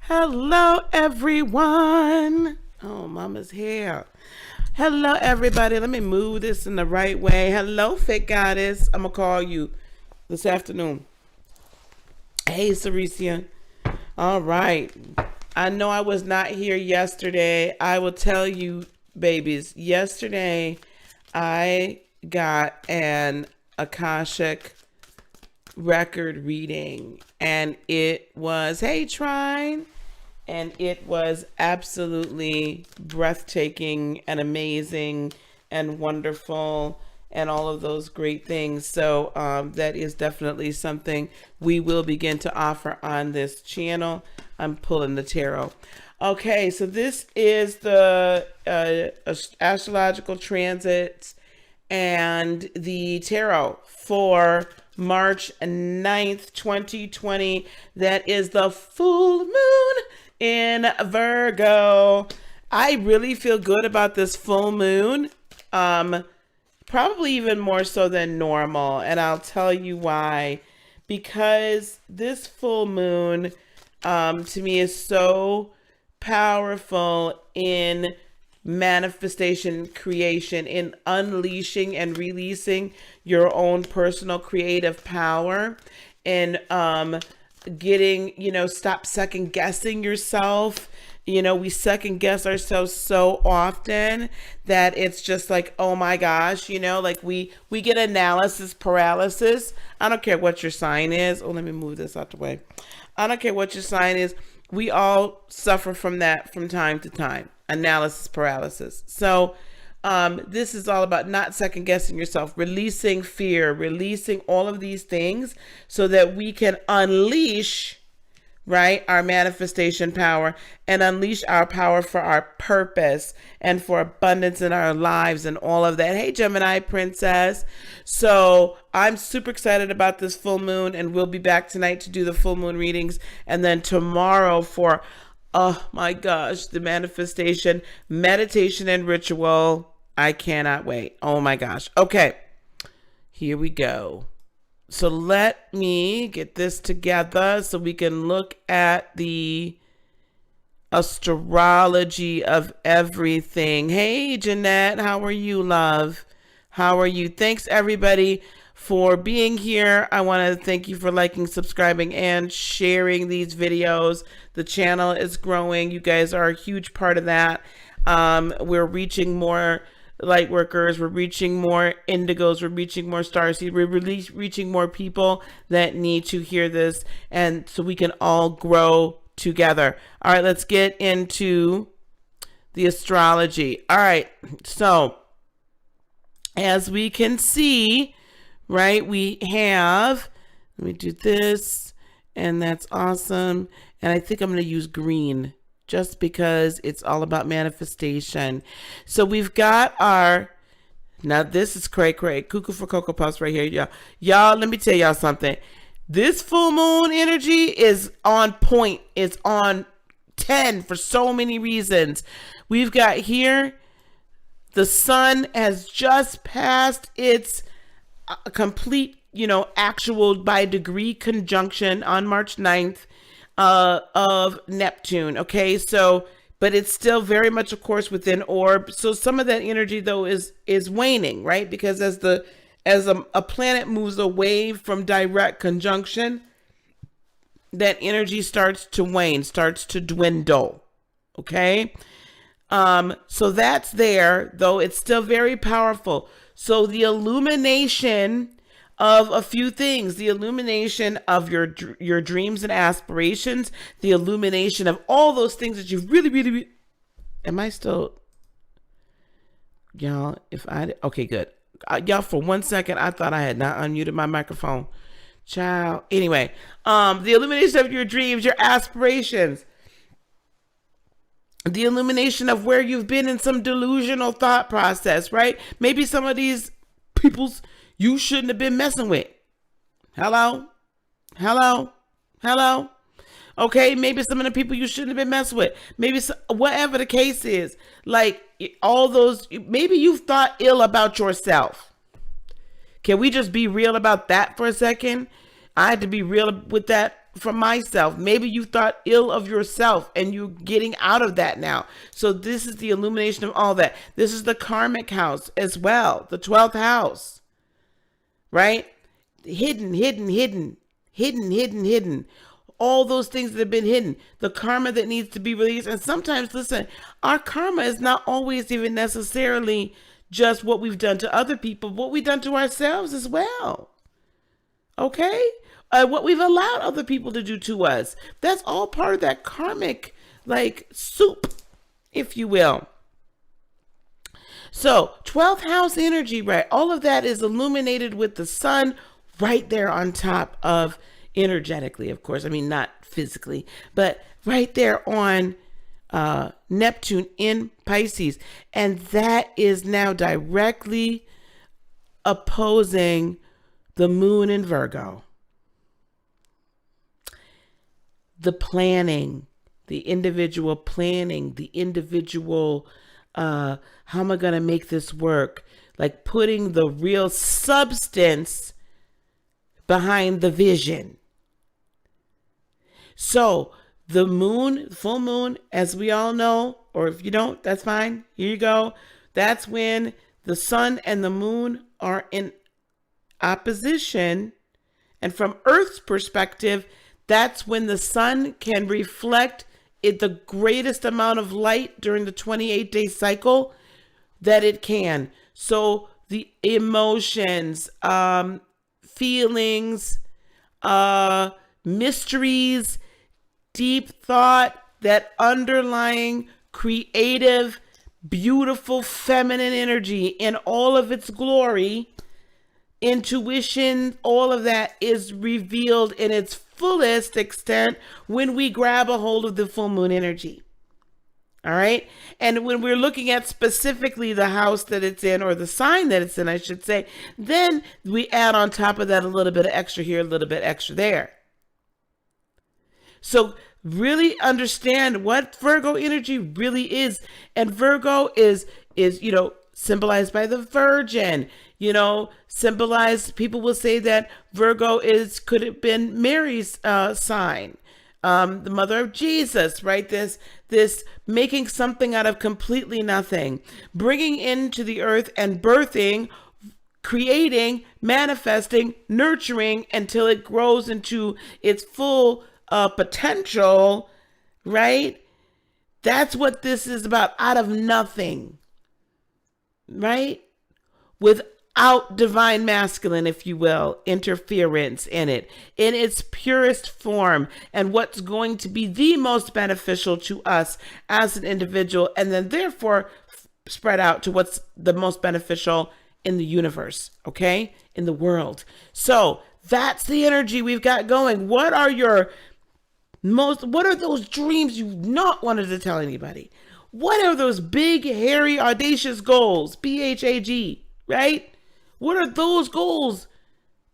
Hello, everyone. Oh, Mama's here. Hello, everybody. Let me move this in the right way. Hello, fake goddess. I'm going to call you this afternoon. Hey, Cericia. All right. I know I was not here yesterday. I will tell you, babies, yesterday I got an Akashic record reading, and it was, hey, Trine, and it was absolutely breathtaking and amazing and wonderful and all of those great things. So that is definitely something we will begin to offer on this channel. I'm pulling the tarot. Okay, so this is the astrological transits and the tarot for March 9th, 2020. That is the full moon in Virgo. I really feel good about this full moon. Probably even more so than normal. And I'll tell you why. Because this full moon, to me, is so powerful in manifestation, creation, in unleashing and releasing your own personal creative power, and getting, stop second guessing yourself. We second guess ourselves so often that it's just like, oh my gosh, like we get analysis paralysis. I don't care what your sign is. Oh, let me move this out the way. I don't care what your sign is. We all suffer from that from time to time. Analysis paralysis. So this is all about not second guessing yourself, releasing fear, releasing all of these things so that we can unleash, right, our manifestation power and unleash our power for our purpose and for abundance in our lives and all of that. Hey, Gemini princess. So I'm super excited about this full moon, and we'll be back tonight to do the full moon readings, and then tomorrow for, oh my gosh, the manifestation, meditation, and ritual. I cannot wait. Oh my gosh. Okay, here we go. So let me get this together so we can look at the astrology of everything. Hey, Jeanette, how are you, love? How are you? Thanks, everybody, for being here. I want to thank you for liking, subscribing, and sharing these videos. The channel is growing. You guys are a huge part of that. We're reaching more Lightworkers, we're reaching more indigos, we're reaching more starseeds, we're reaching more people that need to hear this, and so we can all grow together. All right, let's get into the astrology. All right, so as we can see, right, we have, let me do this, and that's awesome, and I think I'm going to use green just because it's all about manifestation. So we've got our, now this is cray, cuckoo for Cocoa Puffs right here, y'all. Y'all, let me tell y'all something. This full moon energy is on point. It's on 10 for so many reasons. We've got here, the sun has just passed its complete, actual by degree conjunction on March 9th. Of Neptune. Okay, so but it's still very much, of course, within orb. So some of that energy though is waning, right? Because as a planet moves away from direct conjunction, that energy starts to wane, starts to dwindle. Okay, so that's there, though it's still very powerful. So the illumination of a few things, the illumination of your dreams and aspirations, the illumination of all those things that you really, am I still, y'all, okay, good. Y'all, for 1 second, I thought I had not unmuted my microphone. Child. Anyway, the illumination of your dreams, your aspirations, the illumination of where you've been in some delusional thought process, right? Maybe some of these people's you shouldn't have been messing with. Hello? Okay, maybe some of the people you shouldn't have been messing with. Maybe whatever the case is. Like all those, maybe you've thought ill about yourself. Can we just be real about that for a second? I had to be real with that from myself. Maybe you thought ill of yourself and you're getting out of that now. So this is the illumination of all that. This is the karmic house as well, the 12th house, right? Hidden. All those things that have been hidden, the karma that needs to be released. And sometimes, listen, our karma is not always even necessarily just what we've done to other people, what we've done to ourselves as well. Okay? What we've allowed other people to do to us. That's all part of that karmic, like, soup, if you will. So 12th house energy, right? All of that is illuminated with the sun right there on top of, energetically, of course. I mean, not physically, but right there on Neptune in Pisces. And that is now directly opposing the moon in Virgo. The planning, the individual planning, the individual, how am I going to make this work? Like putting the real substance behind the vision. So the moon, full moon, as we all know, or if you don't, that's fine. Here you go. That's when the sun and the moon are in opposition. And from Earth's perspective, that's when the sun can reflect the greatest amount of light during the 28-day cycle that it can. So the emotions, feelings, mysteries, deep thought, that underlying creative, beautiful feminine energy in all of its glory, intuition, all of that is revealed in its fullest extent when we grab a hold of the full moon energy. All right. And when we're looking at specifically the house that it's in, or the sign that it's in, I should say, then we add on top of that a little bit of extra here, a little bit extra there. So really understand what Virgo energy really is. And Virgo is, symbolized by the Virgin, symbolized, people will say that Virgo could have been Mary's sign, the mother of Jesus, right? This making something out of completely nothing, bringing into the earth and birthing, creating, manifesting, nurturing until it grows into its full potential, right? That's what this is about, out of nothing, right? Without divine masculine, if you will, interference in it, in its purest form, and what's going to be the most beneficial to us as an individual, and then therefore spread out to what's the most beneficial in the universe, okay? In the world. So that's the energy we've got going. What are those dreams you've not wanted to tell anybody? What are those big, hairy, audacious goals? PHAG, right? What are those goals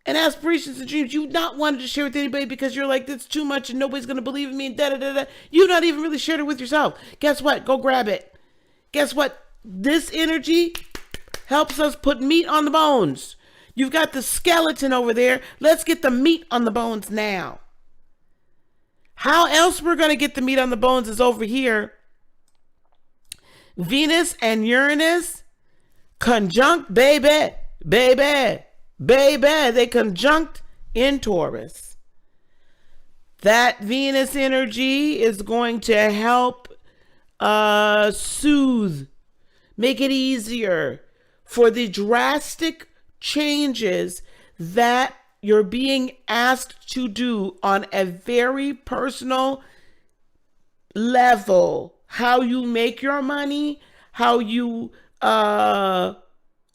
and aspirations and dreams you've not wanted to share with anybody because you're like, that's too much and nobody's going to believe in me and da-da-da-da. You've not even really shared it with yourself. Guess what? Go grab it. Guess what? This energy helps us put meat on the bones. You've got the skeleton over there. Let's get the meat on the bones now. How else we're going to get the meat on the bones is over here. Venus and Uranus conjunct, baby. They conjunct in Taurus. That Venus energy is going to help soothe, make it easier for the drastic changes that you're being asked to do on a very personal level. How you make your money, how you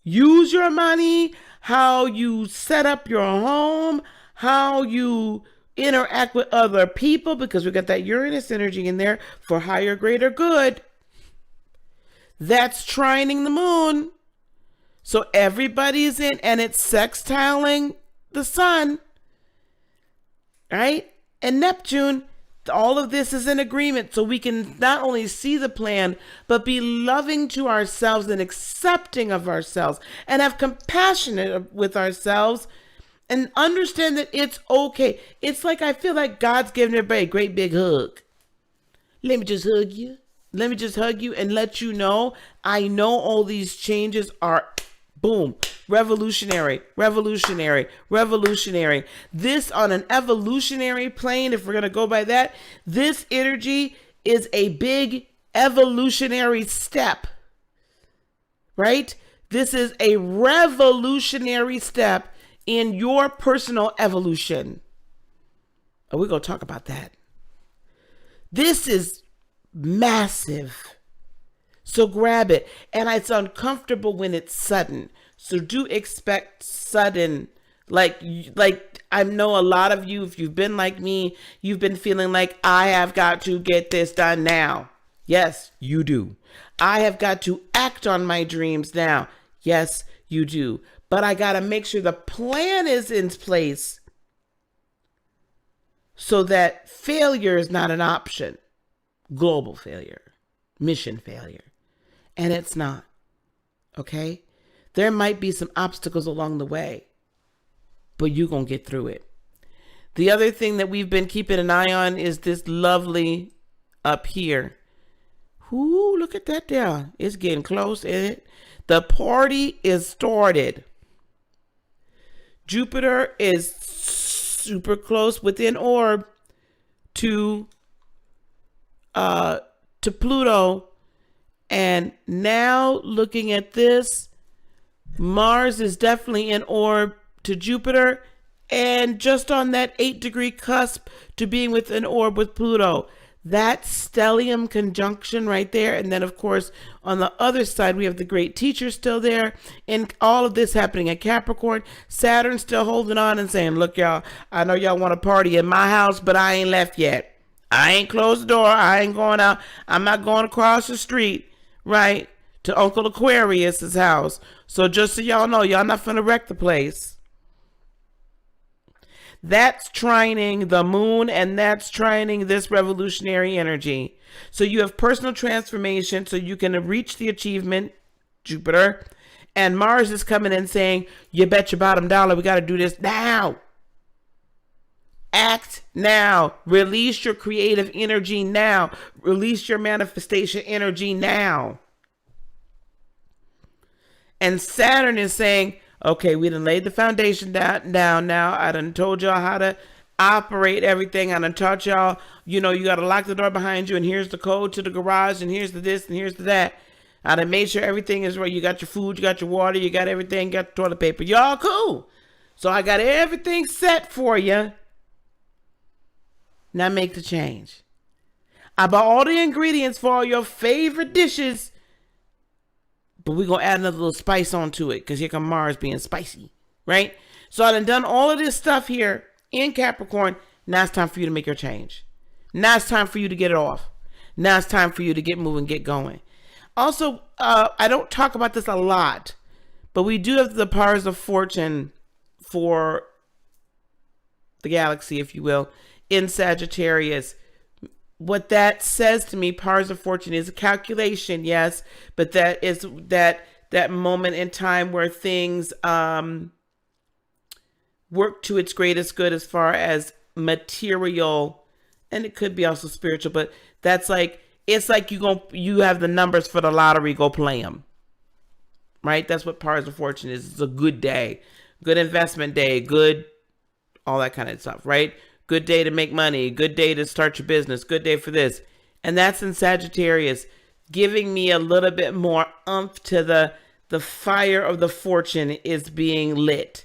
use your money, how you set up your home, how you interact with other people, because we got that Uranus energy in there for higher, greater good. That's trining the moon. So everybody's in, and it's sextiling the sun, right? And Neptune, all of this is in agreement, so we can not only see the plan, but be loving to ourselves and accepting of ourselves and have compassion with ourselves And understand that it's okay. It's like I feel like God's giving everybody a great big hug. Let me just hug you. Let me just hug you and let you know I know all these changes are boom, revolutionary, revolutionary, revolutionary. This on an evolutionary plane, if we're going to go by that, this energy is a big evolutionary step, right? This is a revolutionary step in your personal evolution. Oh, we're going to talk about that. This is massive. So grab it. And it's uncomfortable when it's sudden. So do expect sudden, like I know a lot of you, if you've been like me, you've been feeling like I have got to get this done now. Yes, you do. I have got to act on my dreams now. Yes, you do. But I got to make sure the plan is in place so that failure is not an option. Global failure, mission failure. And it's not. Okay? There might be some obstacles along the way, but you're going to get through it. The other thing that we've been keeping an eye on is this lovely up here. Ooh, look at that there. It's getting close, isn't it? The party is started. Jupiter is super close within orb to Pluto. And now looking at this, Mars is definitely in orb to Jupiter and just on that 8-degree cusp to being within orb with Pluto. That stellium conjunction right there. And then, of course, on the other side, we have the great teacher still there. And all of this happening at Capricorn. Saturn still holding on and saying, look, y'all, I know y'all want to party in my house, but I ain't left yet. I ain't closed the door. I ain't going out. I'm not going across the street, right, to Uncle Aquarius's house. So just so y'all know, y'all not finna wreck the place. That's trining the moon, and that's trining this revolutionary energy. So you have personal transformation, so you can reach the achievement, Jupiter. And Mars is coming in saying, you bet your bottom dollar we got to do this now. Act now. Release your creative energy now. Release your manifestation energy now. And Saturn is saying, okay, we done laid the foundation down now. I done told y'all how to operate everything. I done taught y'all, you got to lock the door behind you, and here's the code to the garage, and here's the this, and here's the that. I done made sure everything is right. You got your food, you got your water, you got everything, you got the toilet paper. Y'all cool. So I got everything set for you. Now make the change. I bought all the ingredients for all your favorite dishes, but we're going to add another little spice onto it because here come Mars being spicy, right? So I done all of this stuff here in Capricorn. Now it's time for you to make your change. Now it's time for you to get it off. Now it's time for you to get moving, get going. Also, I don't talk about this a lot, but we do have the powers of fortune for the galaxy, if you will, in Sagittarius. What that says to me, powers of fortune, is a calculation, yes, but that is that moment in time where things work to its greatest good as far as material, and it could be also spiritual, but that's like, it's like you have the numbers for the lottery, go play them, right? That's what powers of fortune is. It's a good day, good investment day, good, all that kind of stuff, right? Good day to make money. Good day to start your business. Good day for this. And that's in Sagittarius, giving me a little bit more oomph to the fire of the fortune is being lit.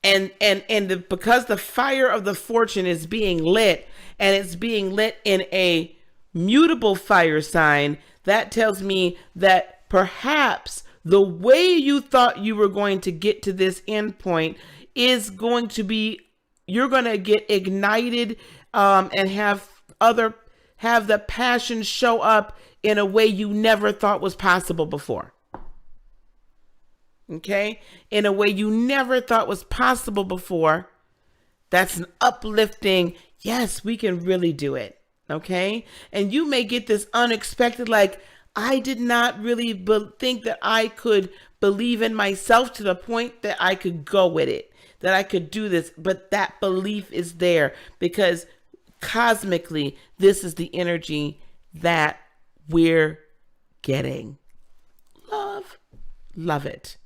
Because the fire of the fortune is being lit, and it's being lit in a mutable fire sign, that tells me that perhaps the way you thought you were going to get to this end point is going to be, you're going to get ignited and have the passion show up in a way you never thought was possible before. Okay? In a way you never thought was possible before. That's an uplifting, yes, we can really do it. Okay? And you may get this unexpected, like, I did not really think that I could believe in myself to the point that I could go with it. that I could do this, but that belief is there because cosmically, this is the energy that we're getting. Love it.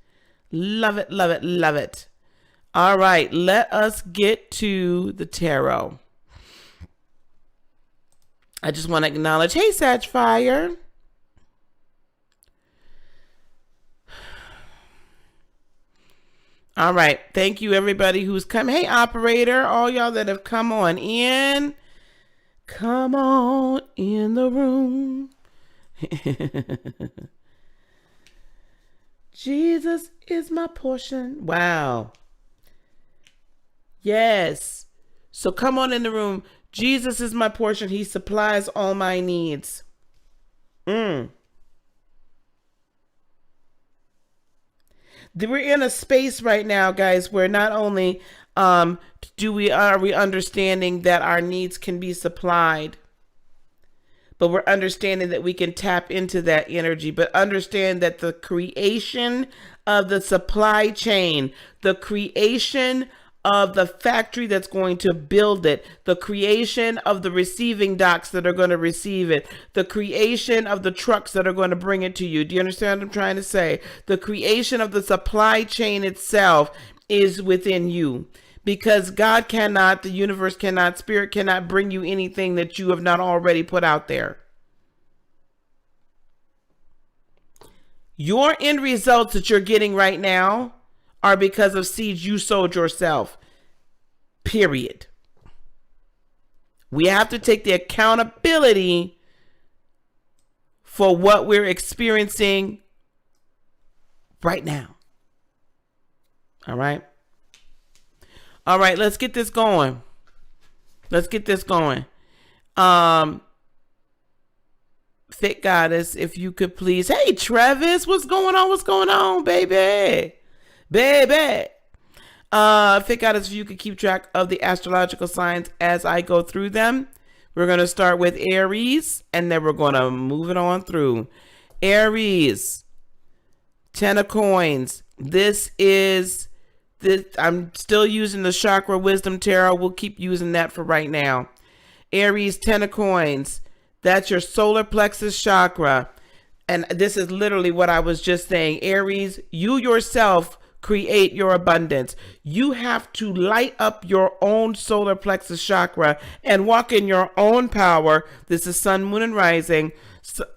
Love it, love it, love it. All right, let us get to the tarot. I just want to acknowledge, hey, Satchfire. All right, thank you, everybody who's come. Hey, operator, all y'all that have come on in. Come on in the room. Jesus is my portion. Wow. Yes. So come on in the room. Jesus is my portion. He supplies all my needs. We're in a space right now, guys, where not only are we understanding that our needs can be supplied, but we're understanding that we can tap into that energy, but understand that the creation of the supply chain, the creation of the factory that's going to build it, the creation of the receiving docks that are going to receive it, the creation of the trucks that are going to bring it to you. Do you understand what I'm trying to say? The creation of the supply chain itself is within you. Because God cannot, the universe cannot, spirit cannot bring you anything that you have not already put out there. Your end results that you're getting right now are because of seeds you sowed yourself. Period. We have to take the accountability for what we're experiencing right now. All right. All right, let's get this going. Let's get this going. Fit Goddess, if you could please. Hey, Travis, what's going on? What's going on, baby? Baby. Fit Goddess, if you could keep track of the astrological signs as I go through them. We're going to start with Aries, and then we're going to move it on through. Aries, 10 of coins. I'm still using the Chakra Wisdom Tarot. We'll keep using that for right now. Aries, 10 of coins. That's your solar plexus chakra. And this is literally what I was just saying. Aries, you yourself create your abundance. You have to light up your own solar plexus chakra and walk in your own power. This is sun, moon, and rising.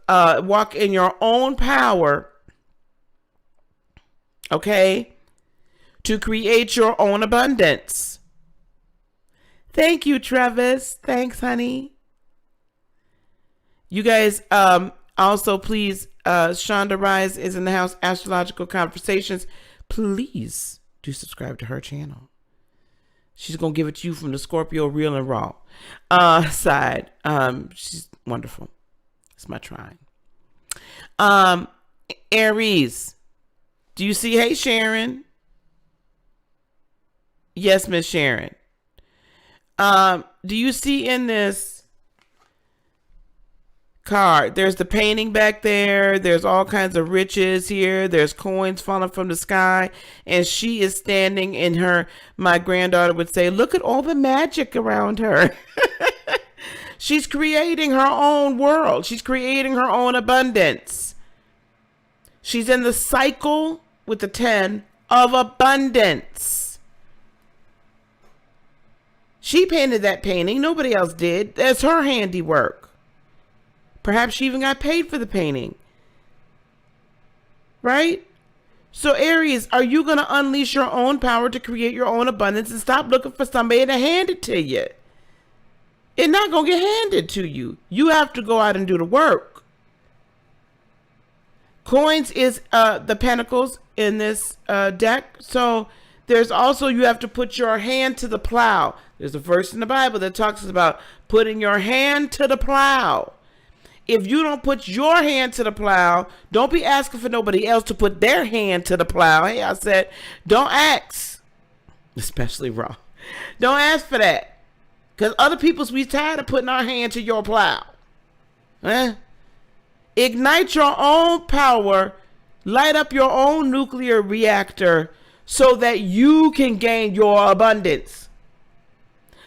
Walk in your own power. Okay? To create your own abundance. Thank you, Travis. Thanks, honey. You guys, also please, Shonda Rise is in the house, Astrological Conversations. Please do subscribe to her channel. She's going to give it to you from the Scorpio Real and Raw side. She's wonderful. It's my trine. Aries. Do you see? Hey, Sharon. Yes, Miss Sharon. Do you see in this card, there's the painting back there, there's all kinds of riches here, there's coins falling from the sky, and she is standing in her, my granddaughter would say, look at all the magic around her. She's creating her own world. She's creating her own abundance. She's in the cycle with the 10 of abundance. She painted that painting. Nobody else did. That's her handiwork. Perhaps she even got paid for the painting. Right? So Aries, are you going to unleash your own power to create your own abundance and stop looking for somebody to hand it to you? It's not going to get handed to you. You have to go out and do the work. Coins is the pentacles in this deck. So there's also, you have to put your hand to the plow. There's a verse in the Bible that talks about putting your hand to the plow. If you don't put your hand to the plow, don't be asking for nobody else to put their hand to the plow. Hey, I said, don't ask, especially Raw. Don't ask for that. Because other people's, we tired of putting our hand to your plow. Ignite your own power. Light up your own nuclear reactor so that you can gain your abundance.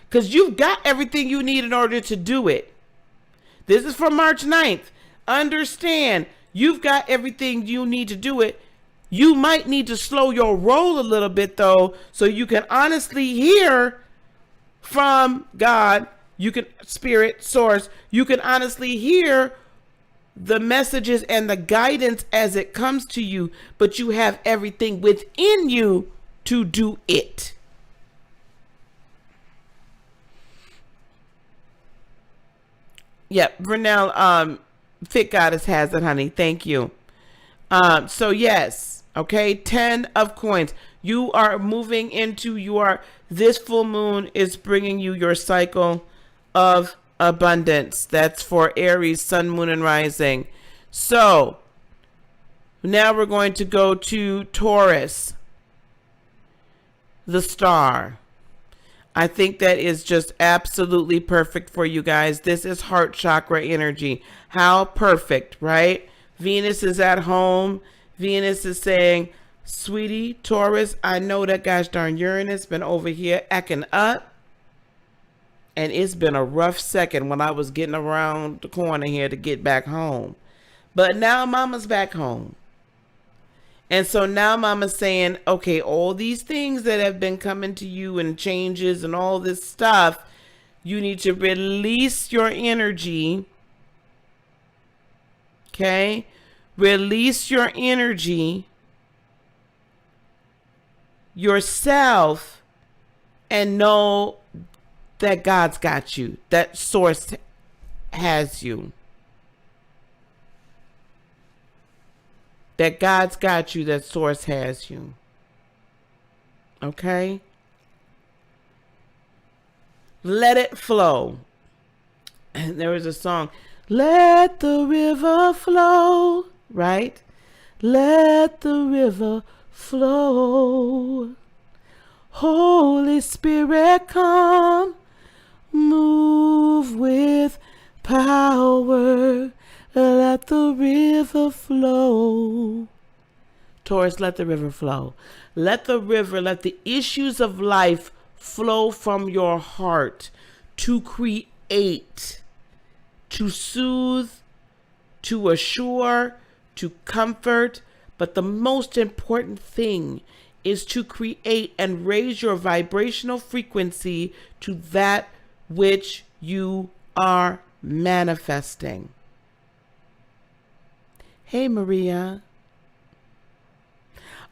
Because you've got everything you need in order to do it. This is for March 9th. Understand, you've got everything you need to do it. You might need to slow your roll a little bit, though, so you can honestly hear from God. You can, spirit, source, you can honestly hear the messages and the guidance as it comes to you, but you have everything within you to do it. Yep, Vernell, Fit Goddess has it, honey. Thank you. So yes, okay, 10 of coins. You are moving into this full moon is bringing you your cycle of abundance. That's for Aries, sun, moon, and rising. So now we're going to go to Taurus, the star. I think that is just absolutely perfect for you guys. This is heart chakra energy. How perfect, right? Venus is at home. Venus is saying, sweetie, Taurus, I know that gosh darn Uranus been over here acting up. And it's been a rough second when I was getting around the corner here to get back home. But now mama's back home. And so now mama's saying, okay, all these things that have been coming to you and changes and all this stuff, you need to release your energy. Okay? Release your energy, yourself, and know that God's got you. That source has you. That God's got you, that source has you. Okay? Let it flow. And there was a song, let the river flow, right? Let the river flow. Holy Spirit, come, move with power. Let the river flow. Taurus, let the river flow. Let the river, let the issues of life flow from your heart to create, to soothe, to assure, to comfort. But the most important thing is to create and raise your vibrational frequency to that which you are manifesting. Hey, Maria.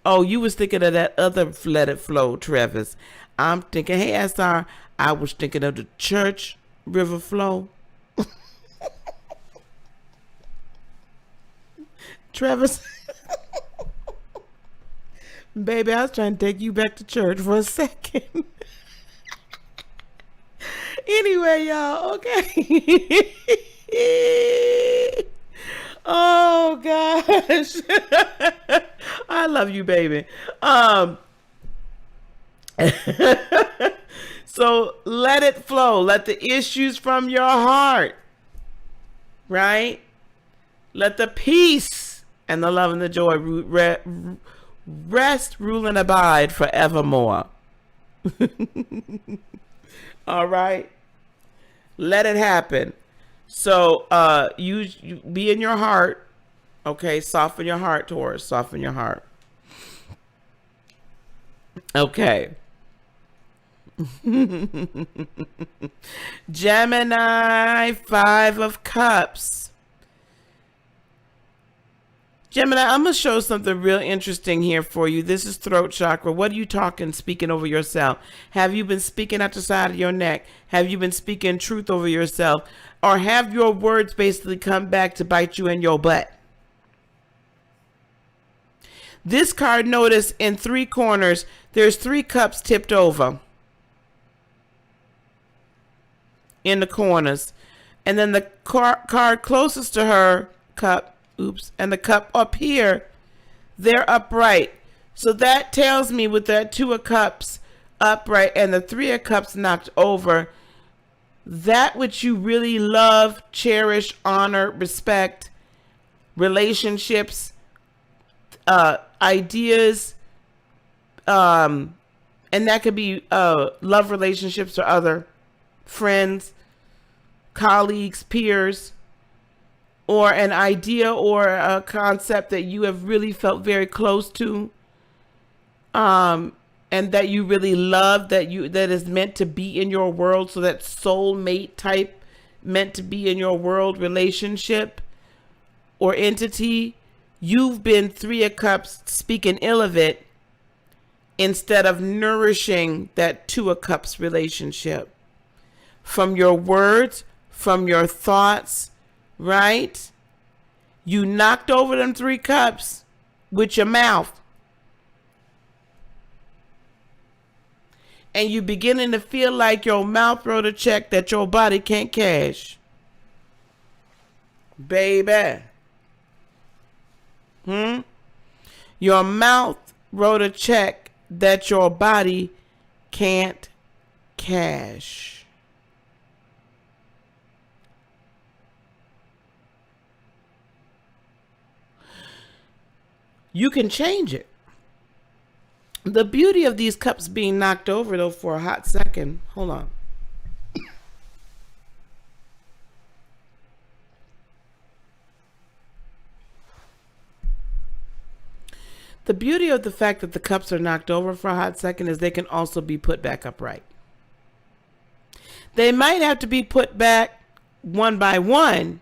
Oh, you was thinking of that other let it flow, Travis. I'm thinking, hey, SR, I was thinking of the church river flow. Travis. Baby, I was trying to take you back to church for a second. Anyway, y'all, okay. Oh gosh. I love you, baby. So let it flow. Let the issues from your heart, right? Let the peace and the love and the joy rest, rule, and abide forevermore. All right. Let it happen. So you be in your heart. Okay, soften your heart, Taurus. Soften your heart. Okay. Gemini, 5 of Cups. Gemini, I'm going to show something real interesting here for you. This is throat chakra. What are you speaking over yourself? Have you been speaking at the side of your neck? Have you been speaking truth over yourself? Or have your words basically come back to bite you in your butt? This card, notice in 3 corners, there's 3 cups tipped over in the corners. And then the card closest to her cup, and the cup up here, they're upright. So that tells me with that 2 of Cups upright and the 3 of Cups knocked over, that which you really love, cherish, honor, respect, relationships, ideas, And that could be love relationships or other friends, colleagues, peers, or an idea or a concept that you have really felt very close to, and that you really love, that is meant to be in your world. So that soulmate type, meant to be in your world relationship or entity, you've been Three of Cups speaking ill of it instead of nourishing that Two of Cups relationship from your words, from your thoughts, right? You knocked over them 3 cups with your mouth. And you beginning to feel like your mouth wrote a check that your body can't cash. Baby. Your mouth wrote a check that your body can't cash. You can change it. The beauty of these cups being knocked over, though, for a hot second. Hold on. The beauty of the fact that the cups are knocked over for a hot second is they can also be put back upright. They might have to be put back one by one,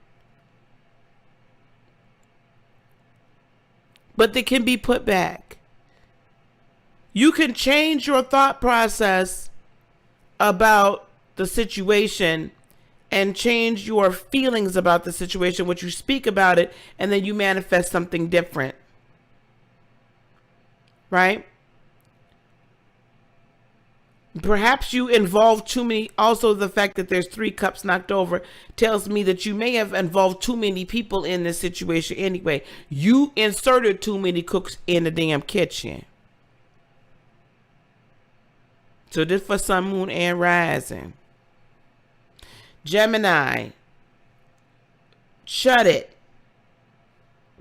but they can be put back. You can change your thought process about the situation and change your feelings about the situation, what you speak about it, and then you manifest something different. Right? Perhaps you involved too many. Also, the fact that there's 3 cups knocked over tells me that you may have involved too many people in this situation anyway. You inserted too many cooks in the damn kitchen. So this for Sun, Moon, and Rising. Gemini, shut it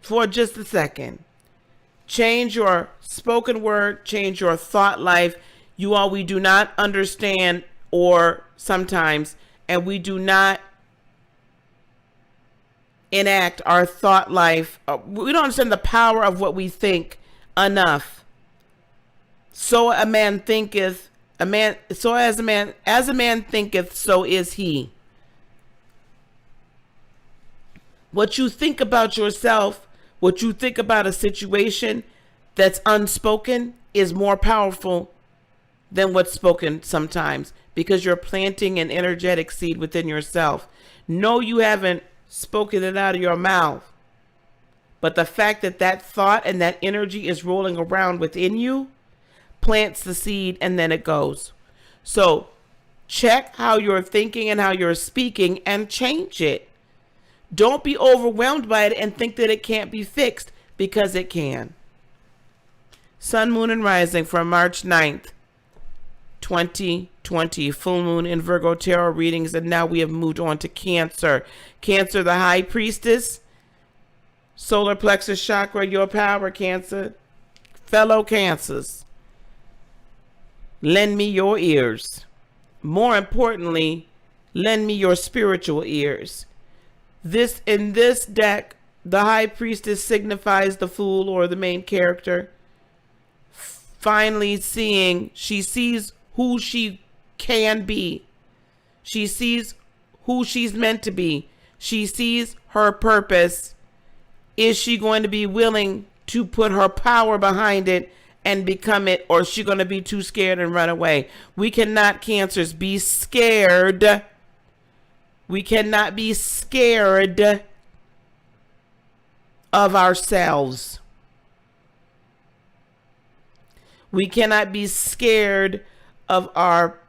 for just a second. Change your spoken word, change your thought life. You all, we do not understand, or sometimes, and we do not enact our thought life. We don't understand the power of what we think enough. So a man thinketh, as a man thinketh, so is he. What you think about yourself, what you think about a situation that's unspoken is more powerful than what's spoken sometimes, because you're planting an energetic seed within yourself. No, you haven't spoken it out of your mouth, but the fact that that thought and that energy is rolling around within you plants the seed, and then it goes. So check how you're thinking and how you're speaking and change it. Don't be overwhelmed by it and think that it can't be fixed, because it can. Sun, Moon, and Rising for March 9th, 2020. Full Moon in Virgo tarot readings. And now we have moved on to Cancer. Cancer, the High Priestess. Solar plexus chakra, your power, Cancer. Fellow Cancers, lend me your ears. More importantly, lend me your spiritual ears. In this deck, the High Priestess signifies the Fool, or the main character. Finally she sees who she can be. She sees who she's meant to be. She sees her purpose. Is she going to be willing to put her power behind it and become it, or is she going to be too scared and run away? We cannot, Cancers, be scared. We cannot be scared of ourselves. We cannot be scared of our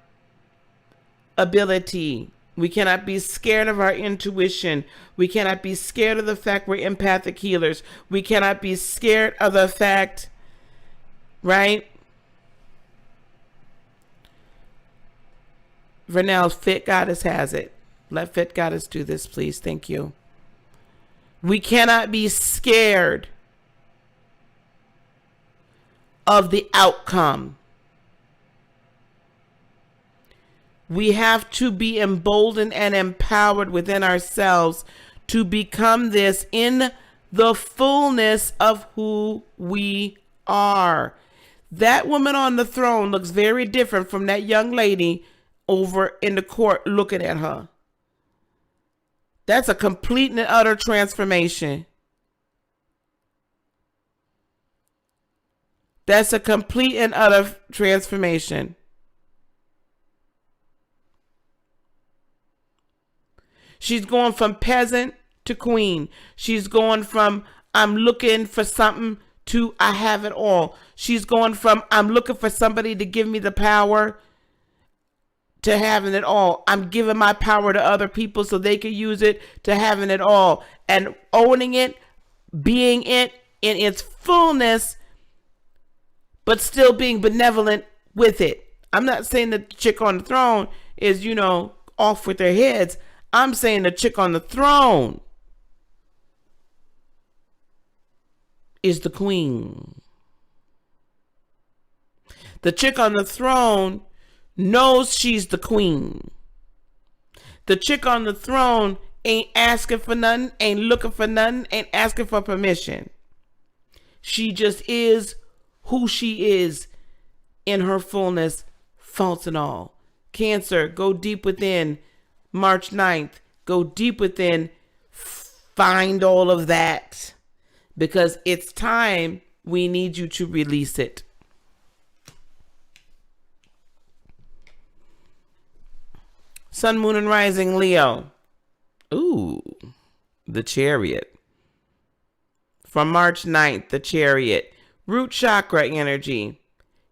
ability. We cannot be scared of our intuition. We cannot be scared of the fact we're empathic healers. We cannot be scared of the fact, right? Vernell, Fit Goddess has it. Let Fit Goddess do this, please. Thank you. We cannot be scared of the outcome. We have to be emboldened and empowered within ourselves to become this in the fullness of who we are. That woman on the throne looks very different from that young lady over in the court looking at her. That's a complete and utter transformation. That's a complete and utter transformation. She's going from peasant to queen. She's going from I'm looking for something to I have it all. She's going from I'm looking for somebody to give me the power to having it all. I'm giving my power to other people so they can use it to having it all. And owning it, being it in its fullness, but still being benevolent with it. I'm not saying that the chick on the throne is, off with their heads. I'm saying the chick on the throne is the queen. The chick on the throne knows she's the queen. The chick on the throne ain't asking for nothing, ain't looking for nothing, ain't asking for permission. She just is who she is in her fullness, faults and all. Cancer, go deep within. March 9th, go deep within. Find all of that. Because it's time we need you to release it. Sun, Moon, and Rising, Leo. Ooh, the Chariot. From March 9th, the Chariot. Root chakra energy.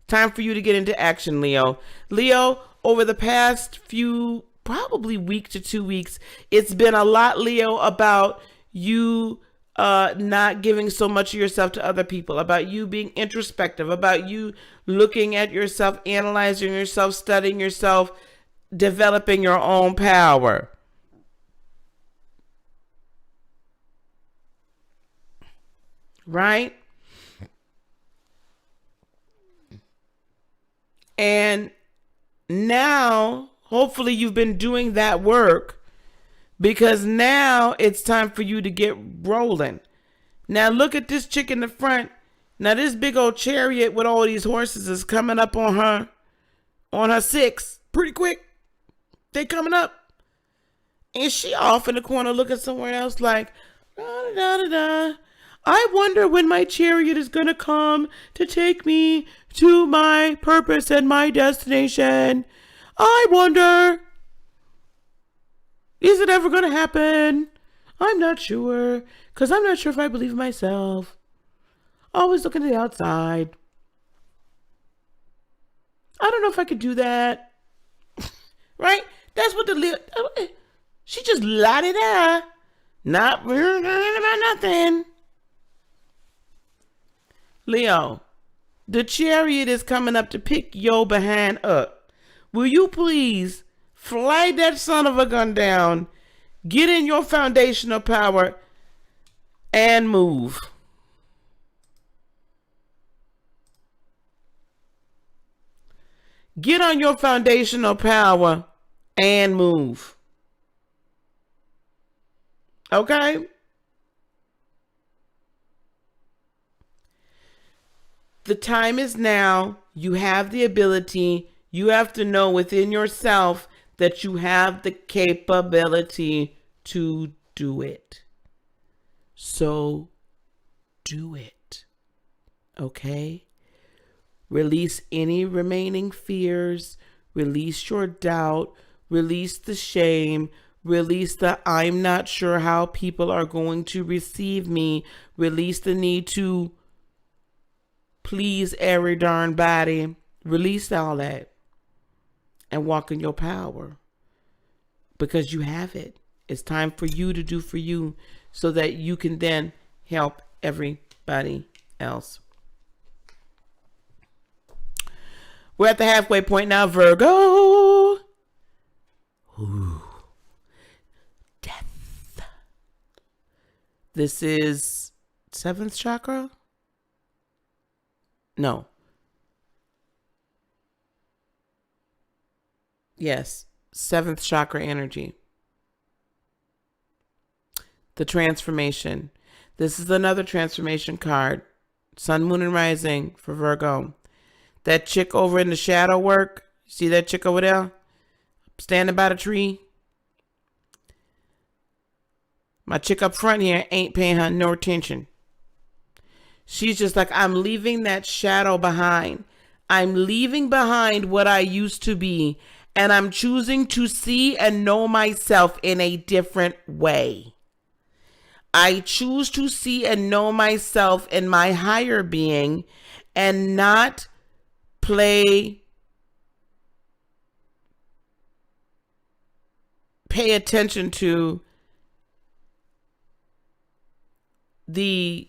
Time for you to get into action, Leo. Leo, over the past few, probably week to 2 weeks, it's been a lot, Leo, about you not giving so much of yourself to other people, about you being introspective, about you looking at yourself, analyzing yourself, studying yourself, developing your own power. Right? And now, hopefully you've been doing that work, because now it's time for you to get rolling. Now look at this chick in the front. Now this big old chariot with all these horses is coming up on her 6 pretty quick. They coming up. And she off in the corner looking somewhere else like, da, da, da, da. I wonder when my chariot is going to come to take me to my purpose and my destination. I wonder. Is it ever going to happen? I'm not sure. Because I'm not sure if I believe in myself. Always looking to the outside. I don't know if I could do that. Right? That's what she just lied it out. Not about nothing. Leo, the chariot is coming up to pick your behind up. Will you please fly that son of a gun down, get in your foundational power, and move? Get on your foundational power and move. Okay? The time is now. You have the ability. You have to know within yourself that you have the capability to do it. So do it. Okay? Release any remaining fears. Release your doubt. Release the shame. Release the I'm not sure how people are going to receive me. Release the need to please every darn body. Release all that and walk in your power, because you have it. It's time for you to do for you so that you can then help everybody else. We're at the halfway point now, Virgo. Ooh. Death. This is 7th chakra? No. Yes. 7th chakra energy. The transformation. This is another transformation card. Sun, Moon, and Rising for Virgo. That chick over in the shadow work. See that chick over there? Standing by the tree. My chick up front here ain't paying her no attention. She's just like, I'm leaving that shadow behind. I'm leaving behind what I used to be. And I'm choosing to see and know myself in a different way. I choose to see and know myself in my higher being and not pay attention to the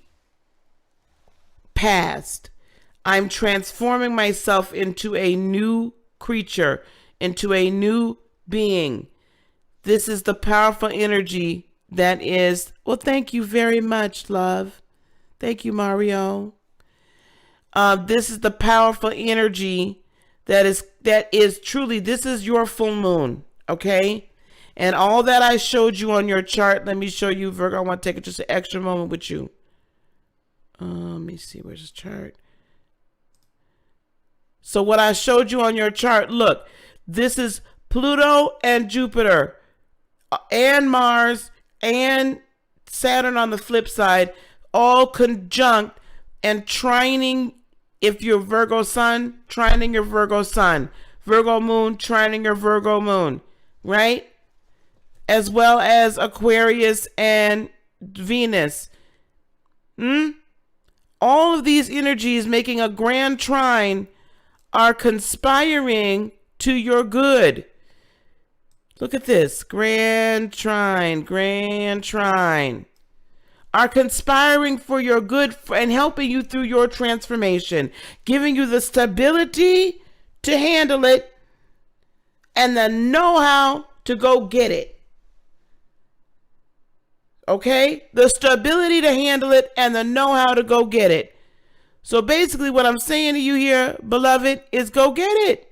past. I'm transforming myself into a new creature, into a new being. This is the powerful energy that is, well, thank you very much, love. Thank you, Mario. This is the powerful energy that is truly, this is your full moon, okay? And all that I showed you on your chart, let me show you, Virgo. I want to take just an extra moment with you. Let me see, where's this chart? So what I showed you on your chart, look, this is Pluto and Jupiter and Mars and Saturn on the flip side, all conjunct and trining, if you're Virgo sun, trining your Virgo sun, Virgo moon, trining your Virgo moon, right? As well as Aquarius and Venus. All of these energies making a grand trine are conspiring to your good. Look at this. Grand trine. Are conspiring for your good and helping you through your transformation. Giving you the stability to handle it and the know-how to go get it. Okay? The stability to handle it and the know-how to go get it. So basically what I'm saying to you here, beloved, is go get it.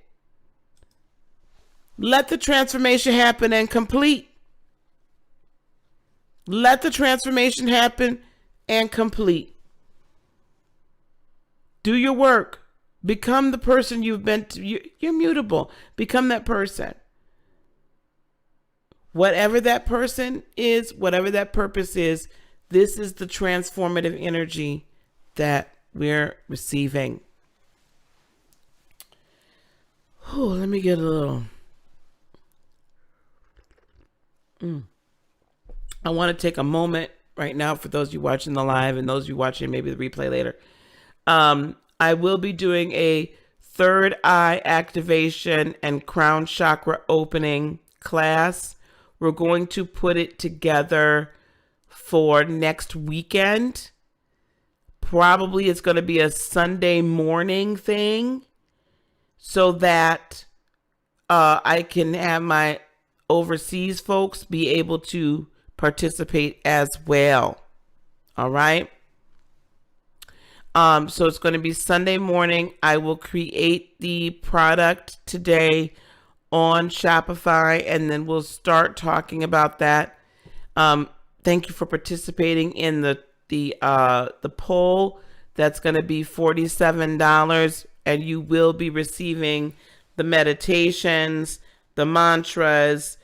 Let the transformation happen and complete. Let the transformation happen and complete. Do your work. Become the person you've been. You're mutable. Become that person. Whatever that person is, whatever that purpose is, this is the transformative energy that we're receiving. Let me get a little. I want to take a moment right now for those of you watching the live and those of you watching maybe the replay later. I will be doing a third eye activation and crown chakra opening class. We're going to put it together for next weekend. Probably it's going to be a Sunday morning thing so that I can have my overseas folks be able to participate as well. All right. So it's going to be Sunday morning. I will create the product today on Shopify, and then we'll start talking about that. Thank you for participating in the poll. That's going to be $47, and you will be receiving the meditations, the mantras,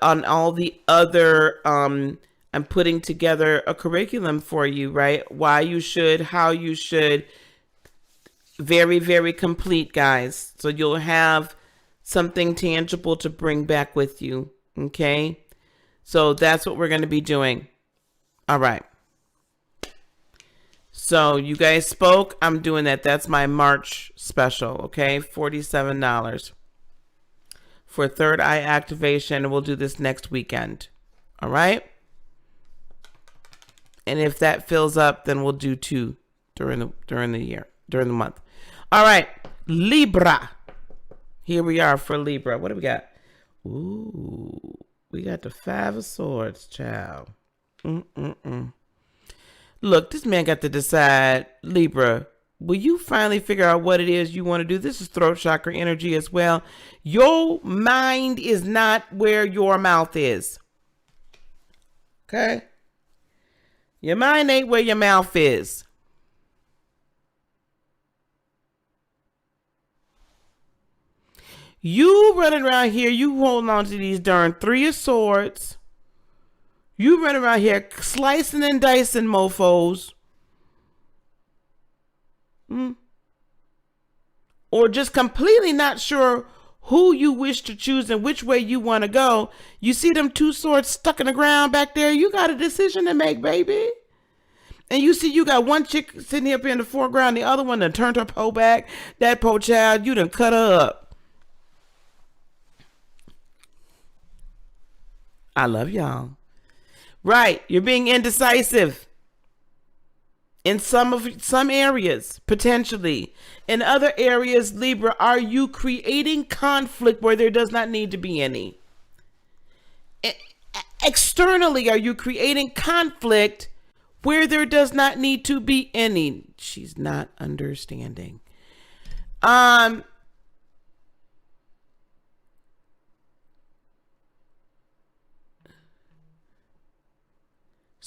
on all the other. I'm putting together a curriculum for you, right? Why you should, how you should. Very, very complete, guys. So you'll have something tangible to bring back with you. Okay. So that's what we're going to be doing. All right. So you guys spoke. I'm doing that. That's my March special. Okay. $47 for third eye activation. We'll do this next weekend. All right. And if that fills up, then we'll do 2 during the month. All right. Libra. Here we are for Libra. What do we got? Ooh, we got the 5 of Swords, child. Look, this man got to decide, Libra, will you finally figure out what it is you want to do? This is throat chakra energy as well. Your mind is not where your mouth is. Okay? Your mind ain't where your mouth is. You running around here, you holding on to these darn 3 of Swords. You running around here slicing and dicing mofos. Or just completely not sure who you wish to choose and which way you want to go. You see them 2 swords stuck in the ground back there? You got a decision to make, baby. And you see you got one chick sitting up in the foreground, the other one done turned her pole back. That poor child, you done cut her up. I love y'all. Right, you're being indecisive in some areas, potentially. In other areas, Libra, are you creating conflict where there does not need to be any? Externally, are you creating conflict where there does not need to be any? She's not understanding.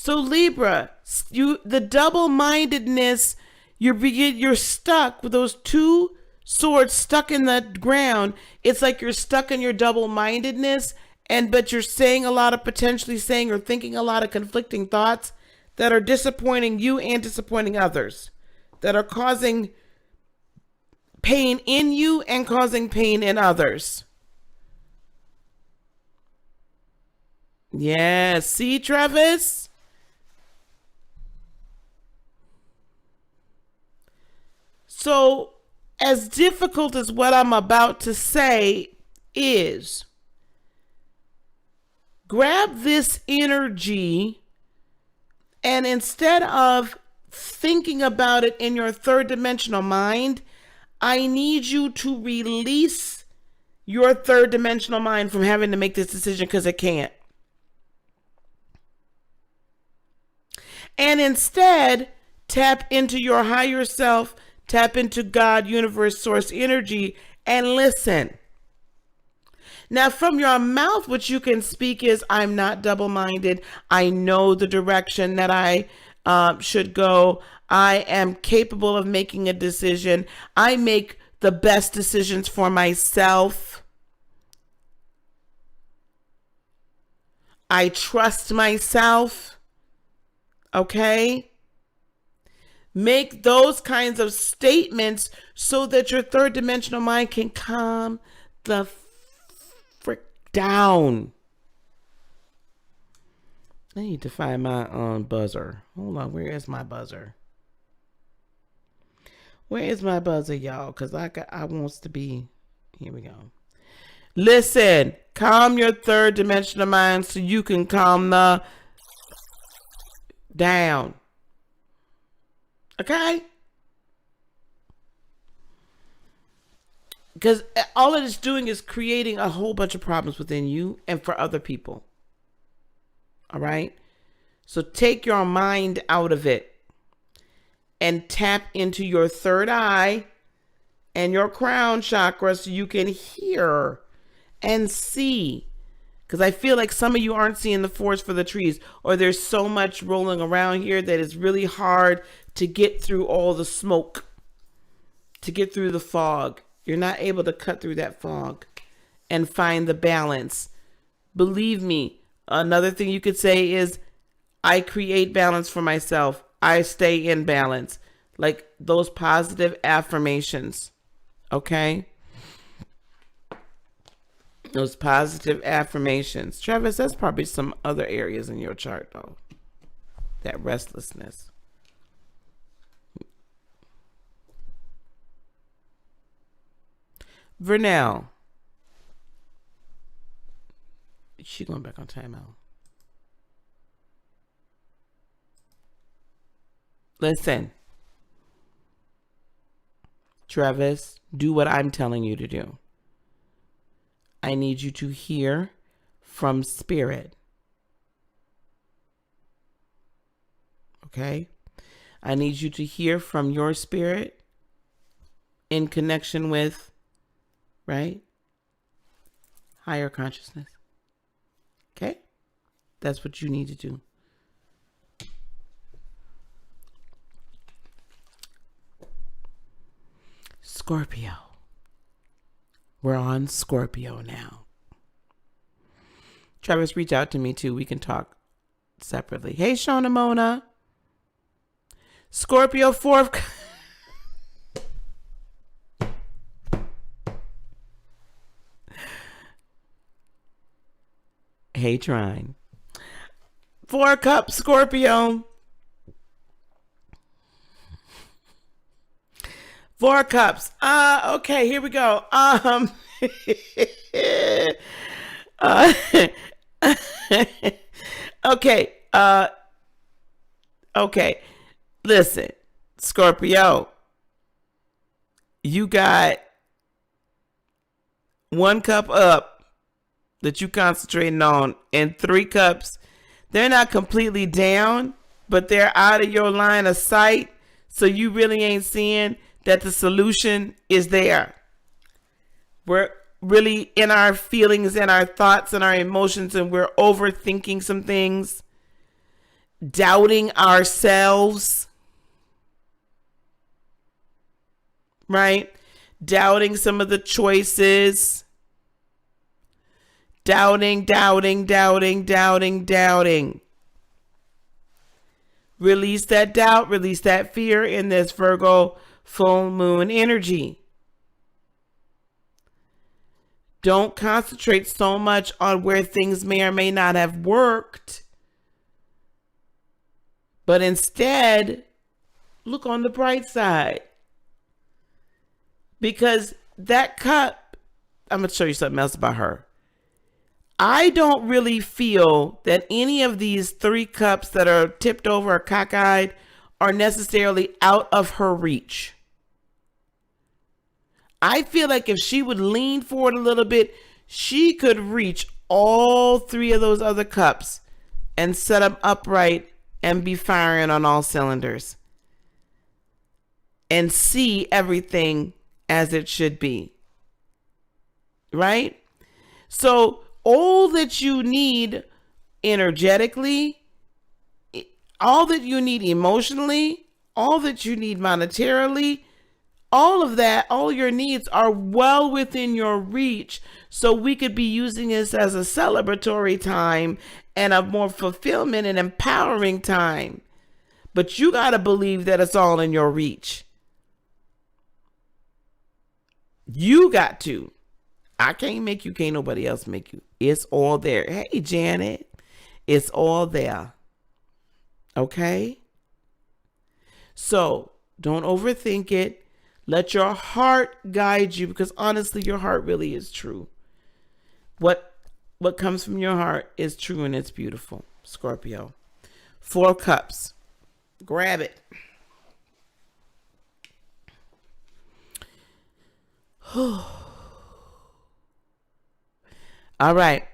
So Libra, the double-mindedness, you're stuck with those 2 swords stuck in the ground. It's like you're stuck in your double-mindedness, but you're saying a lot of potentially saying or thinking a lot of conflicting thoughts that are disappointing you and disappointing others, that are causing pain in you and causing pain in others. Yeah, see, Travis? So, as difficult as what I'm about to say is, grab this energy and instead of thinking about it in your 3rd dimensional mind, I need you to release your 3rd dimensional mind from having to make this decision because it can't. And instead, tap into your higher self. Tap into God, universe, source energy, and listen. Now, from your mouth, what you can speak is, I'm not double-minded. I know the direction that I should go. I am capable of making a decision. I make the best decisions for myself. I trust myself. Okay? Make those kinds of statements so that your 3rd dimensional mind can calm the frick down. I need to find my buzzer. Hold on, where is my buzzer? Where is my buzzer, y'all? Because I wants to be... Here we go. Listen, calm your 3rd dimensional mind so you can calm the... down. Okay? Because all it is doing is creating a whole bunch of problems within you and for other people. All right? So take your mind out of it and tap into your 3rd eye and your crown chakra so you can hear and see. Because I feel like some of you aren't seeing the forest for the trees, or there's so much rolling around here that it's really hard to get through all the smoke, to get through the fog. You're not able to cut through that fog and find the balance. Believe me, another thing you could say is, I create balance for myself. I stay in balance. Like those positive affirmations. Okay? Those positive affirmations. Travis, that's probably some other areas in your chart, though. That restlessness. Vernell. She going back on timeout. Listen. Travis, do what I'm telling you to do. I need you to hear from spirit. Okay? I need you to hear from your spirit in connection with, right? Higher consciousness. Okay? That's what you need to do. Scorpio. We're on Scorpio now. Travis, reach out to me too. We can talk separately. Hey, Shona Mona. Scorpio 4th. Hey, Trine. 4 Cups, Scorpio. 4 Cups. Okay, here we go. Okay. Okay. Listen, Scorpio. You got 1 cup up that you concentrating on, and 3 cups, they're not completely down, but they're out of your line of sight. So you really ain't seeing that the solution is there. We're really in our feelings and our thoughts and our emotions, and we're overthinking some things, doubting ourselves, right? Doubting some of the choices. Doubting. Release that doubt, release that fear in this Virgo full moon energy. Don't concentrate so much on where things may or may not have worked, but instead look on the bright side. Because that cup, I'm going to show you something else about her. I don't really feel that any of these 3 cups that are tipped over or cockeyed are necessarily out of her reach. I feel like if she would lean forward a little bit, she could reach all 3 of those other cups and set them upright and be firing on all cylinders and see everything as it should be. Right? So all that you need energetically, all that you need emotionally, all that you need monetarily, all of that, all your needs are well within your reach. So we could be using this as a celebratory time and a more fulfillment and empowering time. But you got to believe that it's all in your reach. You got to. I can't make you, can't nobody else make you. It's all there. Hey, Janet, it's all there. Okay? So don't overthink it. Let your heart guide you, because honestly, your heart really is true. What comes from your heart is true, and it's beautiful. Scorpio. 4 cups. Grab it. All right.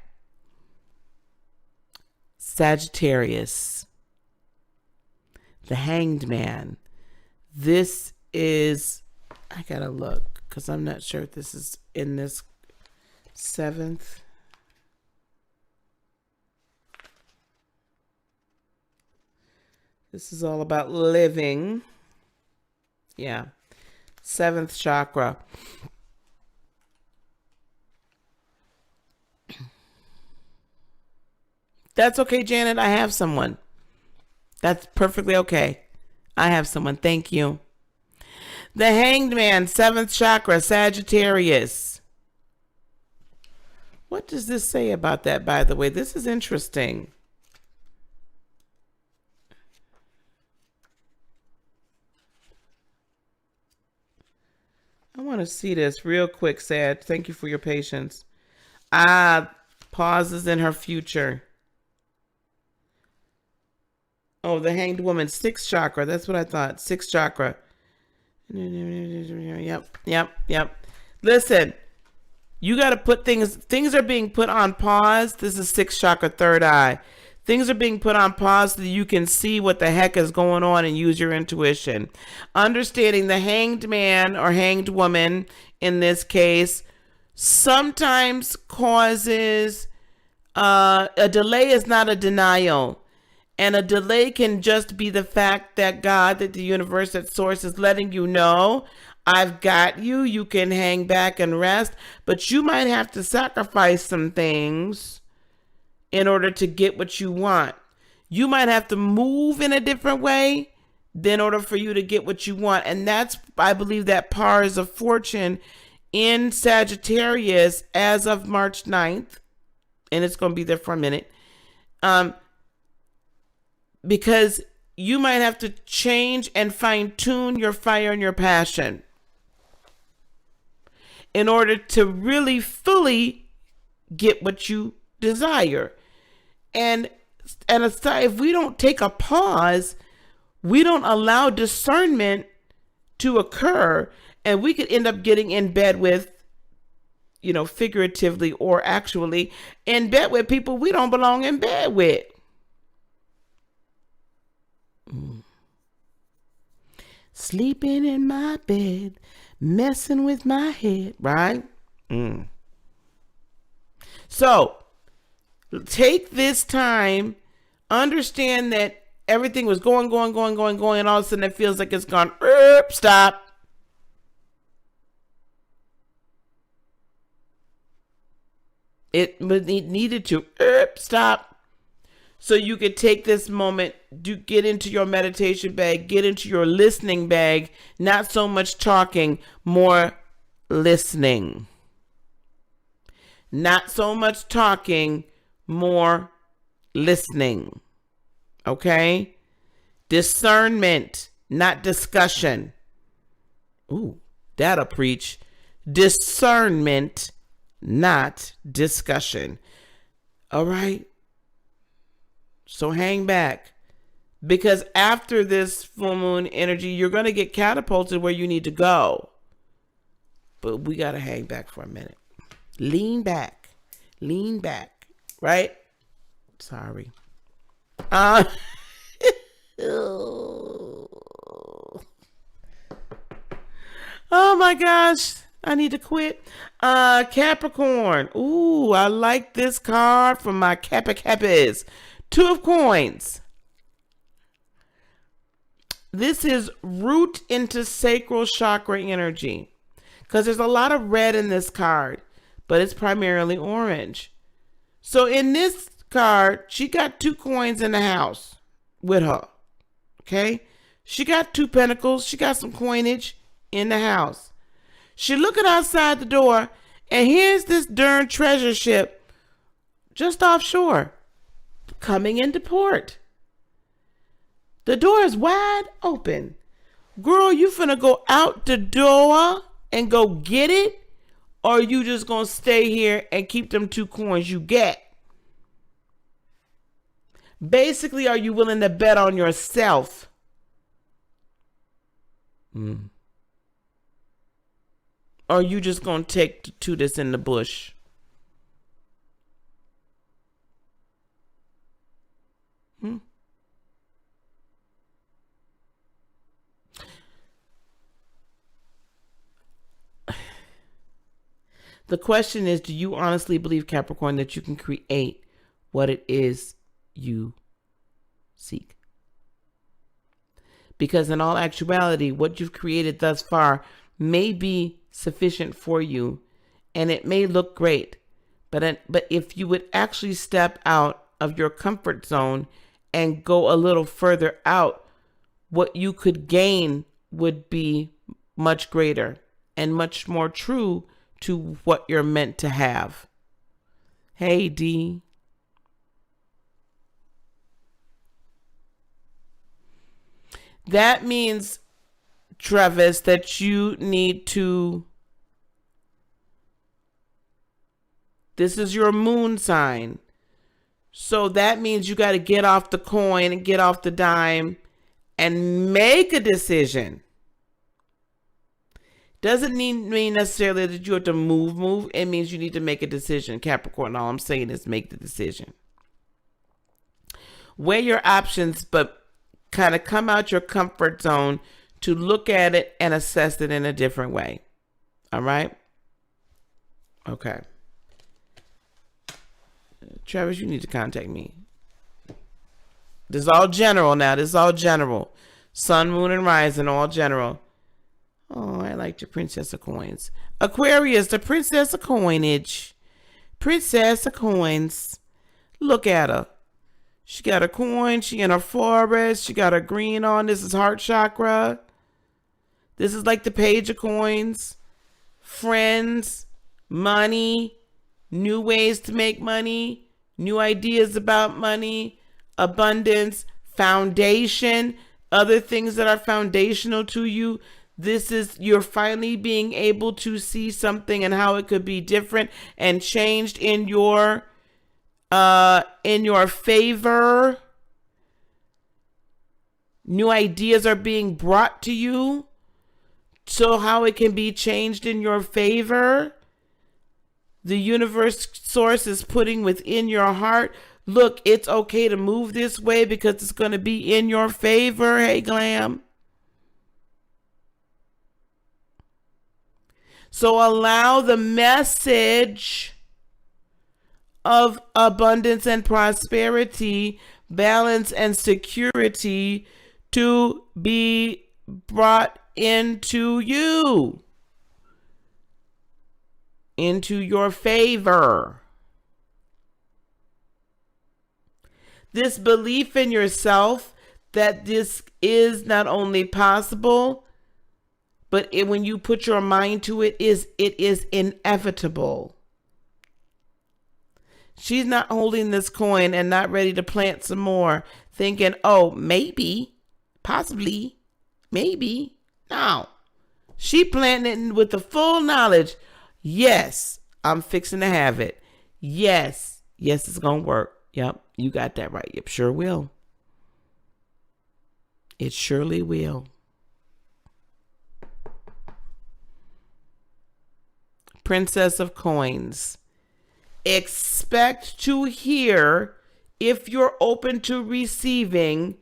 Sagittarius. The Hanged Man. This is, I gotta look because I'm not sure if this is in this 7th. This is all about living. Yeah. 7th chakra. That's okay, Janet. I have someone. That's perfectly okay. I have someone. Thank you. The Hanged Man, 7th chakra, Sagittarius. What does this say about that, by the way? This is interesting. I want to see this real quick, Sag. Thank you for your patience. Pauses in her future. Oh, the Hanged Woman, 6th chakra. That's what I thought. 6th chakra. Yep. Listen, you got to put things are being put on pause. This is 6th chakra, 3rd eye. Things are being put on pause so that you can see what the heck is going on and use your intuition. Understanding the hanged man or hanged woman in this case sometimes causes a delay is not a denial. And a delay can just be the fact that God, that the universe, that source is letting you know, I've got you. You can hang back and rest, but you might have to sacrifice some things in order to get what you want. You might have to move in a different way in order for you to get what you want. And that's, I believe, that pars of fortune in Sagittarius as of March 9th. And it's going to be there for a minute. Because you might have to change and fine tune your fire and your passion in order to really fully get what you desire. And aside, if we don't take a pause, we don't allow discernment to occur, and we could end up getting in bed with, figuratively or actually in bed with people we don't belong in bed with. Sleeping in my bed, messing with my head, right? So take this time, understand that everything was going, and all of a sudden it feels like it's gone, stop. It needed to stop. So you could take this moment, get into your meditation bag, get into your listening bag, not so much talking, more listening. Not so much talking, more listening. Okay? Discernment, not discussion. Ooh, that'll preach. Discernment, not discussion. All right? So hang back, because after this full moon energy, you're going to get catapulted where you need to go. But we got to hang back for a minute. Lean back, right? Sorry. Oh my gosh. I need to quit. Capricorn. Ooh, I like this card from my Kappas. 2 of coins. This is root into sacral chakra energy, because there's a lot of red in this card, but it's primarily orange. So in this card, she got 2 coins in the house with her. Okay? She got 2 pentacles. She got some coinage in the house. She looking outside the door, and here's this darn treasure ship just offshore, coming into port. The door is wide open. Girl, you finna go out the door and go get it? Or you just gonna stay here and keep them 2 coins you get? Basically, are you willing to bet on yourself? Or are you just gonna take the 2 that's in the bush? The question is, do you honestly believe, Capricorn, that you can create what it is you seek? Because in all actuality, what you've created thus far may be sufficient for you, and it may look great. But if you would actually step out of your comfort zone and go a little further out, what you could gain would be much greater and much more true to what you're meant to have. Hey, D. That means, Travis, that you need to, this is your moon sign. So that means you got to get off the coin and get off the dime and make a decision. Doesn't mean necessarily that you have to move. It means you need to make a decision, Capricorn. All I'm saying is make the decision. Weigh your options, but kind of come out your comfort zone to look at it and assess it in a different way. All right? Okay. Travis, you need to contact me. This is all general now. This is all general. Sun, moon, and rising, all general. Oh, I like the Princess of Coins. Aquarius, the Princess of Coinage. Princess of Coins. Look at her. She got a coin. She in a forest. She got her green on. This is heart chakra. This is like the Page of Coins. Friends. Money. New ways to make money. New ideas about money. Abundance. Foundation. Other things that are foundational to you. This is, you're finally being able to see something and how it could be different and changed in your favor. New ideas are being brought to you, so how it can be changed in your favor. The universe source is putting within your heart, look, it's okay to move this way because it's going to be in your favor. Hey, Glam. So allow the message of abundance and prosperity, balance and security to be brought into you, into your favor. This belief in yourself that this is not only possible, but when you put your mind to it, it is inevitable. She's not holding this coin and not ready to plant some more, thinking, oh, maybe, possibly, maybe. No. She planting it with the full knowledge. Yes, I'm fixing to have it. Yes, it's going to work. Yep, you got that right. Yep, sure will. It surely will. Princess of Coins. Expect to hear, if you're open to receiving,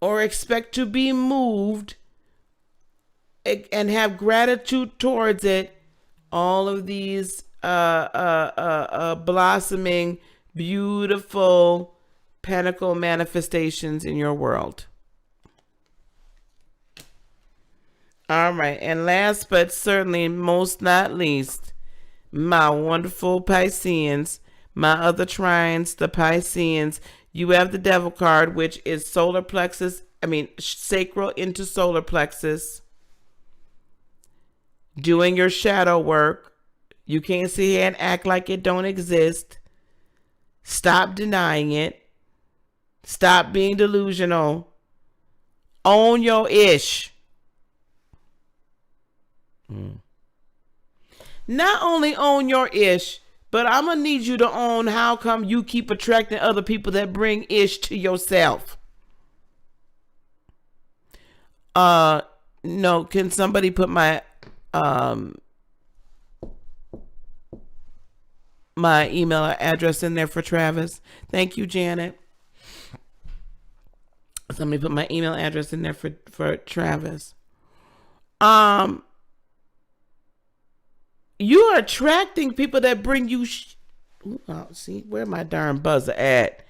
or expect to be moved and have gratitude towards it, all of these blossoming, beautiful pentacle manifestations in your world. All right, and last but certainly most not least, my wonderful Pisceans, my other trines, the Pisceans. You have the Devil card, which is sacral into solar plexus. Doing your shadow work. You can't sit here and act like it don't exist. Stop denying it. Stop being delusional. Own your ish. Not only own your ish, but I'm going to need you to own how come you keep attracting other people that bring ish to yourself. No, can somebody put my my email address in there for Travis? Thank you, Janet. Somebody put my email address in there for Travis. You are attracting people that bring you see, where my darn buzzer at?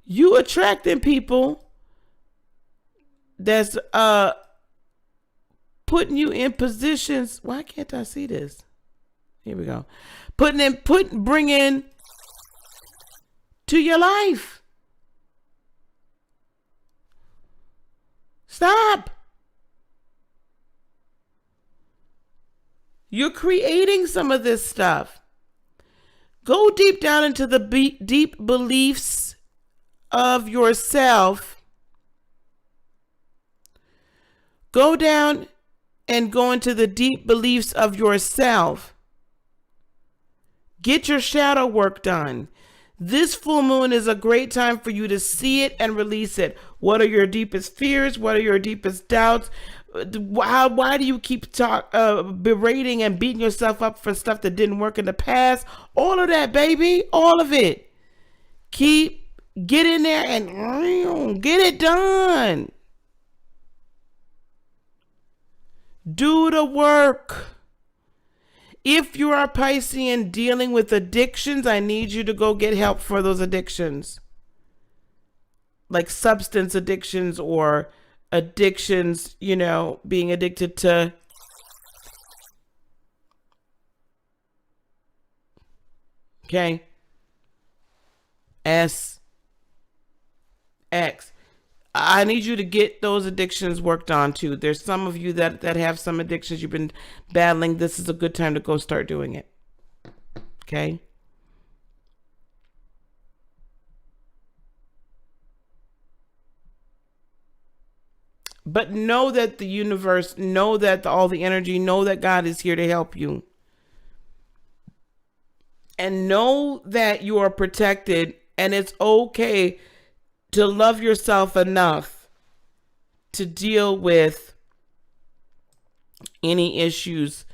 You attracting people that's putting you in positions. Why can't I see this? Here we go. Bringing to your life. Stop. You're creating some of this stuff. Go deep down into the deep beliefs of yourself. Go down and go into the deep beliefs of yourself. Get your shadow work done. This full moon is a great time for you to see it and release it. What are your deepest fears? What are your deepest doubts? Why do you keep berating and beating yourself up for stuff that didn't work in the past? All of that, baby. All of it. Keep Get in there and get it done. Do the work. If you are Piscean dealing with addictions, I need you to go get help for those addictions. Like substance addictions or addictions, you know, being addicted to okay. S X. I need you to get those addictions worked on too. There's some of you that have some addictions you've been battling. This is a good time to go start doing it. Okay? But know that the universe, know that all the energy, know that God is here to help you. And know that you are protected, and it's okay to love yourself enough to deal with any issues,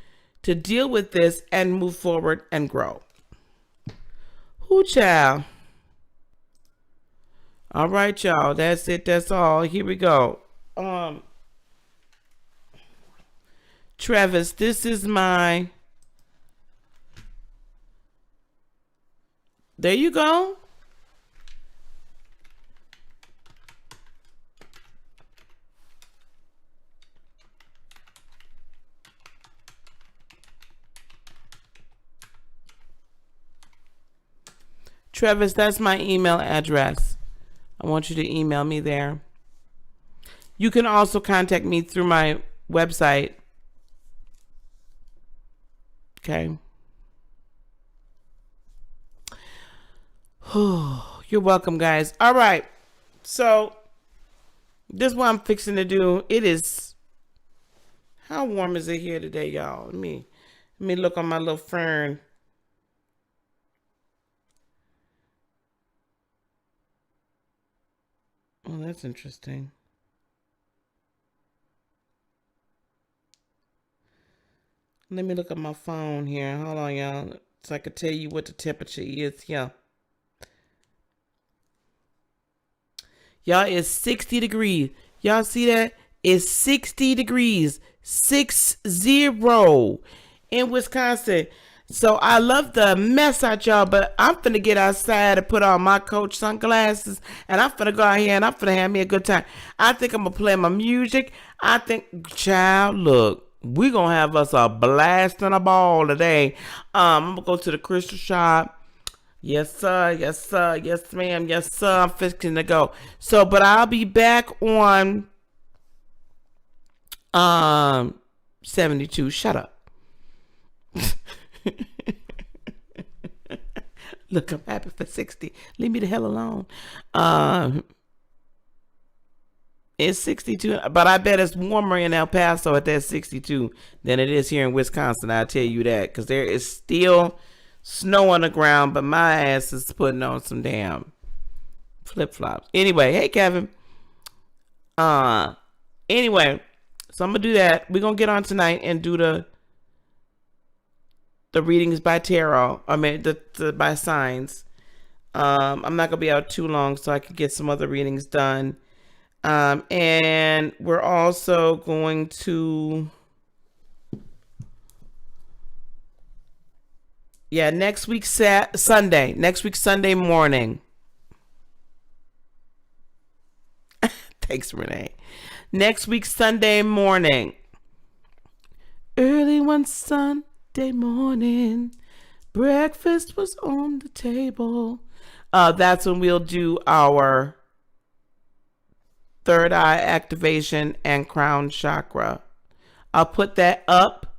to deal with this and move forward and grow. Hoo child. All right, y'all. That's it. That's all. Here we go. Travis, this is my... There you go. Travis, that's my email address. I want you to email me there. You can also contact me through my website. Okay. You're welcome, guys. All right. So, this is what I'm fixing to do. It is... How warm is it here today, y'all? Let me look on my little fern. Oh, that's interesting. Let me look at my phone here. Hold on, y'all. So I can tell you what the temperature is here. Y'all, it's 60 degrees. Y'all see that? It's 60 degrees. 60 in Wisconsin. So I love the mess out, y'all, but I'm finna get outside and put on my Coach sunglasses, and I'm finna go out here and I'm finna have me a good time. I think I'm gonna play my music. I think, child, look, we gonna have us a blast and a ball today. I'm gonna go to the crystal shop. Yes, sir. Yes, sir. Yes, ma'am. Yes, sir. I'm fixing to go. So, but I'll be back on 72. Shut up. Look, I'm happy for 60. Leave me the hell alone. It's 62, but I bet it's warmer in El Paso at that 62 than it is here in Wisconsin. I'll tell you that, because there is still snow on the ground, but my ass is putting on some damn flip-flops. Anyway, hey, Kevin. Anyway, so I'm going to do that. We're going to get on tonight and do the readings by tarot. I mean, by signs. I'm not going to be out too long, so I can get some other readings done. And we're also going to... Yeah, next week Sunday. Next week Sunday morning. Thanks, Renee. Next week Sunday morning. Early one Sunday morning, breakfast was on the table. That's when we'll do our third eye activation and crown chakra. I'll put that up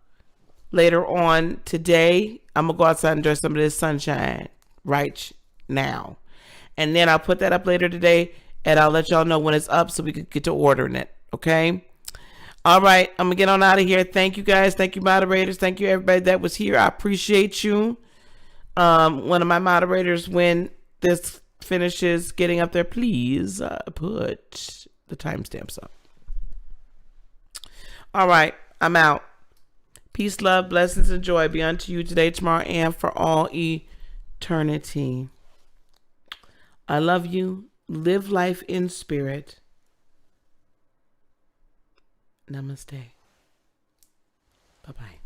later on today. I'm going to go outside and enjoy some of this sunshine right now. And then I'll put that up later today, and I'll let y'all know when it's up so we can get to ordering it. Okay? All right. I'm going to get on out of here. Thank you, guys. Thank you, moderators. Thank you, everybody that was here. I appreciate you. One of my moderators, when this finishes getting up there, please put the timestamps up. All right. I'm out. Peace, love, blessings, and joy be unto you today, tomorrow, and for all eternity. I love you. Live life in spirit. Namaste. Bye-bye.